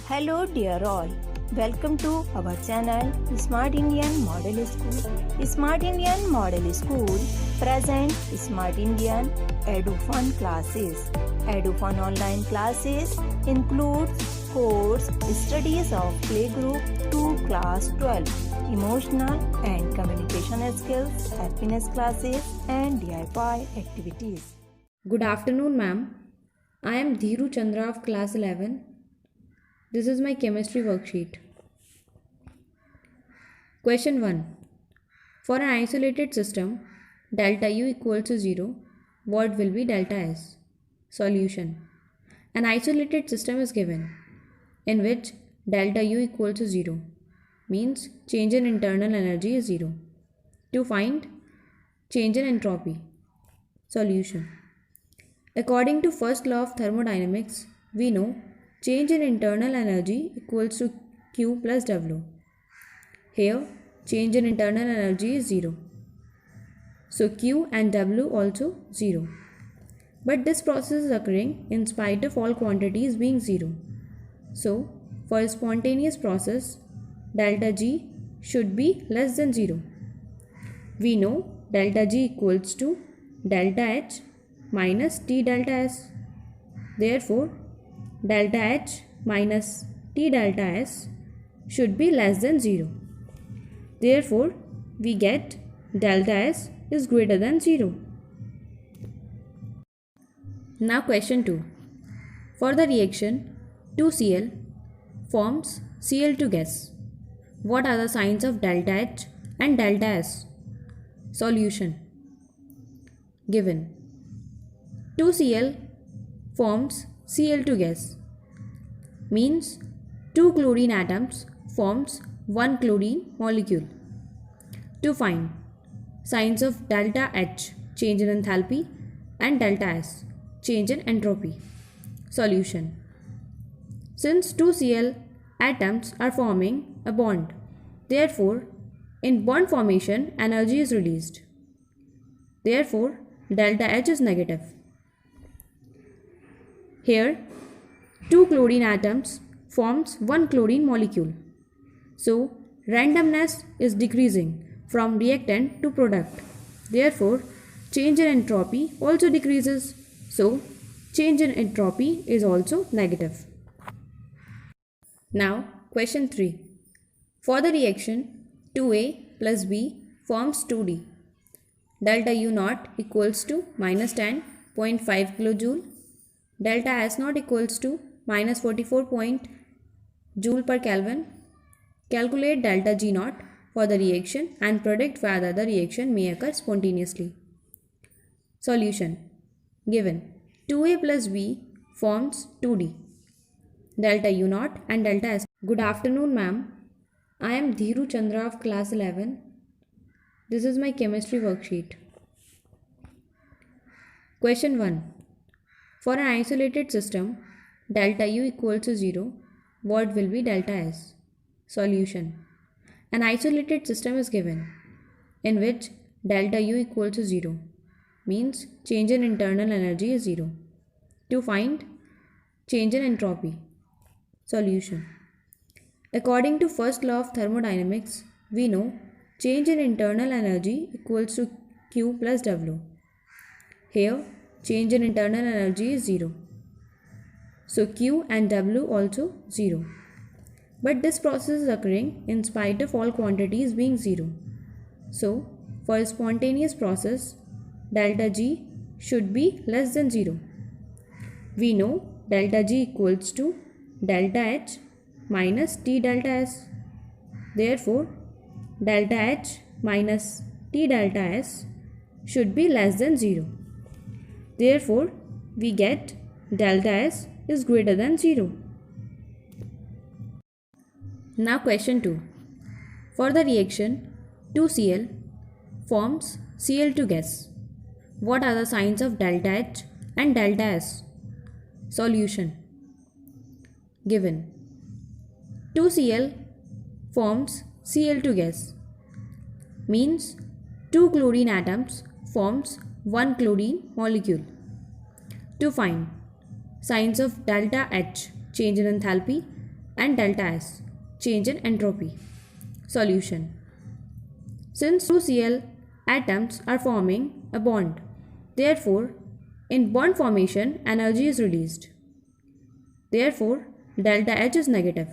Hello dear all, welcome to our channel Smart Indian Model School. Smart Indian Model School present Smart Indian EduFun classes. EduFun online classes include course studies of playgroup to class 12, emotional and communication skills, happiness classes and DIY activities. Good afternoon, ma'am. I am Dhiru Chandra of class 11. This is my chemistry worksheet. Question 1. For an isolated system, delta U equals to 0, what will be delta S? Solution. An isolated system is given in which delta U equals to 0 means change in internal energy is 0. To find change in entropy. Solution. According to first law of thermodynamics, we know change in internal energy equals to Q plus W. Here, change in internal energy is 0. So Q and W also 0. But this process is occurring in spite of all quantities being 0. So, for a spontaneous process, delta G should be less than 0. We know delta G equals to delta H minus T delta S. Therefore, delta H minus T delta S should be less than 0. Therefore, we get delta S is greater than 0. Now question 2. For the reaction 2Cl forms Cl2 gas. What are the signs of delta H and delta S? Solution. Given 2Cl forms Cl2 gas means 2 chlorine atoms forms 1 chlorine molecule. To find signs of delta H, change in enthalpy, and delta S, change in entropy. Solution. Since 2Cl atoms are forming a bond, therefore in bond formation energy is released. Therefore delta H is negative. Here 2 chlorine atoms forms 1 chlorine molecule. So randomness is decreasing from reactant to product. Therefore change in entropy also decreases. So change in entropy is also negative. Now question 3. For the reaction 2A plus B forms 2D. Delta U naught equals to minus 10.5 kilojoule. Delta S naught equals to minus 44 joule per Kelvin. Calculate delta G naught for the reaction and predict whether the reaction may occur spontaneously. Solution. Given 2A plus B forms 2D. Delta U naught and delta S. Good afternoon, ma'am. I am Dhiru Chandra of class 11. This is my chemistry worksheet. Question 1. For an isolated system, delta U equals to 0, what will be delta S? Solution. An isolated system is given in which delta U equals to 0 means change in internal energy is 0. To find change in entropy. Solution. According to first law of thermodynamics, we know change in internal energy equals to Q plus W. Here, change in internal energy is 0. So Q and W also 0. But this process is occurring in spite of all quantities being 0. So for a spontaneous process, delta G should be less than 0. We know delta G equals to delta H minus T delta S. Therefore, delta H minus T delta S should be less than 0. Therefore, we get delta S is greater than 0. Now question 2. For the reaction 2Cl forms Cl2 gas. What are the signs of delta H and delta S? Solution. Given 2Cl forms Cl2 gas means 2 chlorine atoms forms 1 chlorine molecule. To find signs of delta H, change in enthalpy, and delta S, change in entropy. Solution. Since two Cl atoms are forming a bond, therefore, in bond formation, energy is released. Therefore, delta H is negative.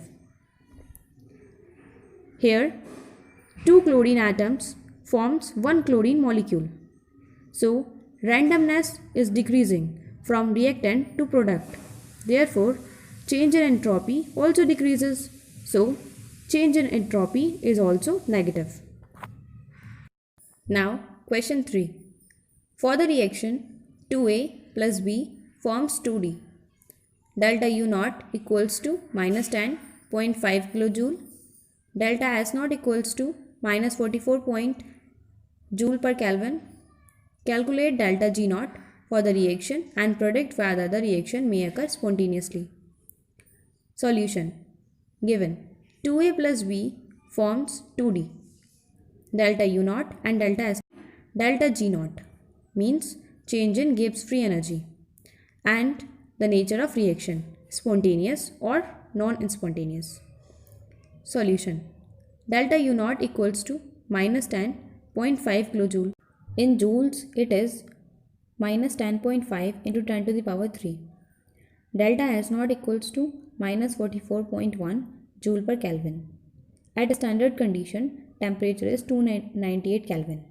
Here, two chlorine atoms forms one chlorine molecule. So, randomness is decreasing from reactant to product. Therefore, change in entropy also decreases. So, change in entropy is also negative. Now, question 3. For the reaction, 2A plus B forms 2D. Delta U naught equals to minus 10.5 kilojoule. Delta S naught equals to minus 44 joule per Kelvin. Calculate delta G naught for the reaction and predict whether the reaction may occur spontaneously. Solution. Given 2A plus B forms 2D. Delta U naught and delta S. Delta G naught means change in Gibbs free energy and the nature of reaction, spontaneous or non-spontaneous. Solution. Delta U naught equals to minus 10.5 kilojoule. In joules, it is minus 10.5 into 10 to the power 3. Delta S naught equals to minus 44.1 joule per Kelvin. At standard condition, temperature is 298 Kelvin.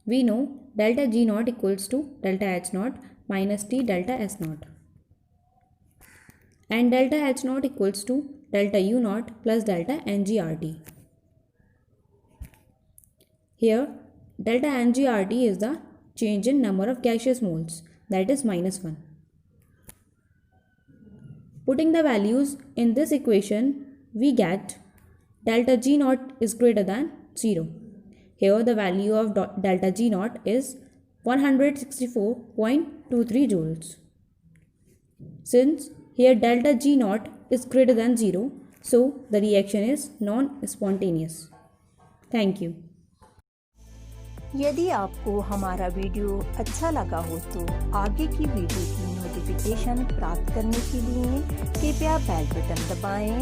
We know delta G naught equals to delta H naught minus T delta S naught. And delta H naught equals to delta U naught plus delta NGRT. Here, delta NGRT is the change in number of gaseous moles, that is minus 1. Putting the values in this equation, we get delta G naught is greater than 0. Here the value of delta G naught is 164.23 joules. Since here delta G naught is greater than 0, so the reaction is non-spontaneous. Thank you. यदि आपको हमारा video अच्छा लगा हो तो आगे की video की नोटिफिकेशन प्राप्त करने के लिए कृपया बेल बटन दबाएं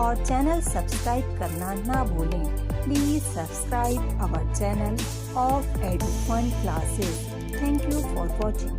और चैनल सब्सक्राइब करना ना भूलें। Please subscribe our channel of Edufun classes. Thank you for watching.